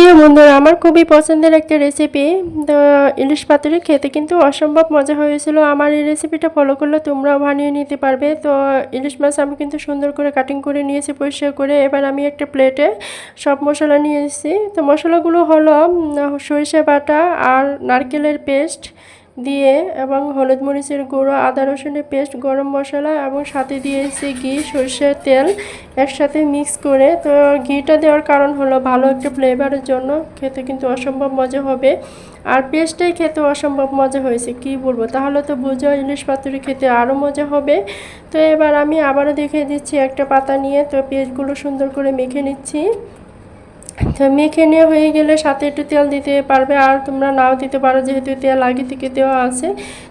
প্রিয় বন্ধুরা, আমার খুবই পছন্দের একটা রেসিপি। তো ইলিশ পাতুরি খেতে কিন্তু অসম্ভব মজা হয়েছিল। আমার এই রেসিপিটা ফলো করলে তোমরাও বানিয়ে নিতে পারবে। তো ইলিশ মাছ আমি কিন্তু সুন্দর করে কাটিং করে নিয়েছি পরিষ্কার করে। এবার আমি একটা প্লেটে সব মশলা নিয়ে এসেছি। তো মশলাগুলো হলো সরিষা বাটা আর নারকেলের পেস্ট দিয়ে এবং হলুদ মরিচের গুঁড়ো, আদা রসুনের পেস্ট, গরম মশলা এবং সাথে দিয়েছি ঘি, সরষের তেল একসাথে মিক্স করে। তো ঘিটা দেওয়ার কারণ হলো ভালো একটা ফ্লেভারের জন্য, খেতে কিন্তু অসম্ভব মজা হবে। আর পেস্টটাই খেতে অসম্ভব মজা হয়েছে, কি বলবো, তাহলে তো বুঝো ইলিশ পাতুরি খেতে আরও মজা হবে। তো এবার আমি আবারও দেখিয়ে দিচ্ছি একটা পাতা নিয়ে। তো পেস্টগুলো সুন্দর করে মেখে নিচ্ছি। তো মেখে নেওয়া হয়ে গেলে সাথে একটু তেল দিতে পারবে, আর তোমরা নাও দিতে পারো যেহেতু তেল আগে থেকে দেওয়া আছে।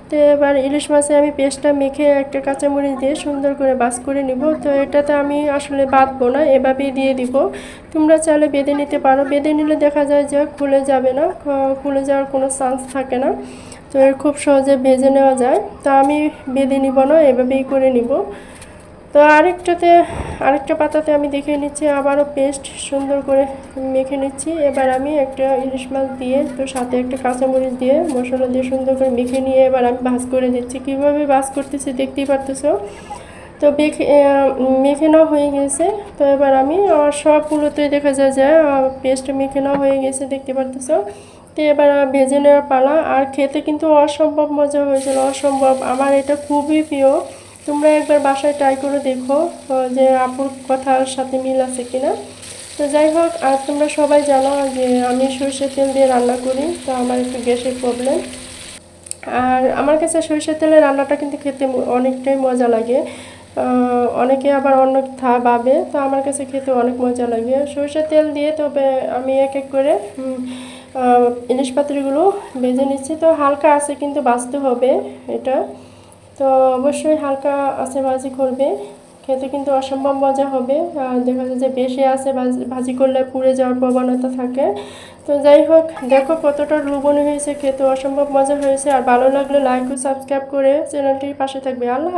তো এবার ইলিশ মাছে আমি পেস্টটা মেখে একটা কাঁচামরিচ দিয়ে সুন্দর করে বাস করে নিব। তো এটাতে আমি আসলে বাঁধবো না, এভাবেই দিয়ে দিব। তোমরা চাইলে বেঁধে নিতে পারো, বেঁধে নিলে দেখা যায় যে খুলে যাবে না, খুলে যাওয়ার কোনো চান্স থাকে না। তো এর খুব সহজে ভেজে নেওয়া যায়। তো আমি বেঁধে নিব না, এভাবেই করে নিব। তো আরেকটা পাতাতে আমি দেখে নিচ্ছি, আবারও পেস্ট সুন্দর করে মেখে নিচ্ছি। এবার আমি একটা ইলিশ মাছ দিয়ে, তো সাথে একটা কাঁচামরিচ দিয়ে, মশলা দিয়ে সুন্দর করে মেখে নিয়ে এবার আমি ভাজ করে দিচ্ছি। কীভাবে ভাজ করতেছি দেখতেই পারতেছো। তো মেখে নেওয়া হয়ে গেছে। তো এবার আমি সবগুলোতে দেখা যায় যে পেস্ট মেখে নেওয়া হয়ে গেছে, দেখতে পারতেছো। তো এবার ভেজে নেওয়ার পালা। আর খেতে কিন্তু অসম্ভব মজা হয়েছিল, অসম্ভব। আমার এটা খুবই প্রিয়। তোমরা একবার বাসায় ট্রাই করে দেখো যে আপুর কথার সাথে মিল আছে কিনা। তো যাই হোক, আর তোমরা সবাই জানো যে আমি সরষের তেল দিয়ে রান্না করি। তো আমার একটু গ্যাসের প্রবলেম। আর আমার কাছে সরষের তেলের রান্নাটা কিন্তু খেতে অনেকটাই মজা লাগে। অনেকে আবার অন্য ভাবে, তো আমার কাছে খেতে অনেক মজা লাগে সরষের তেল দিয়ে। তবে আমি এক এক করে ইলিশ পাতুরিগুলো ভেজে নিচ্ছি। তো হালকা আছে কিন্তু বাছতে হবে এটা। তো অবশ্যই হালকা আছে ভাজি করবে, খেতে কিন্তু অসম্ভব মজা হবে। আর দেখা যায় যে বেশি আছে ভাজি করলে পুড়ে যাওয়ার প্রবণতা থাকে। তো যাই হোক, দেখো কতটা লোভনীয় হয়েছে, খেতে অসম্ভব মজা হয়েছে। আর ভালো লাগলে লাইক ও সাবস্ক্রাইব করে চ্যানেলটির পাশে থাকবে। আল্লাহ।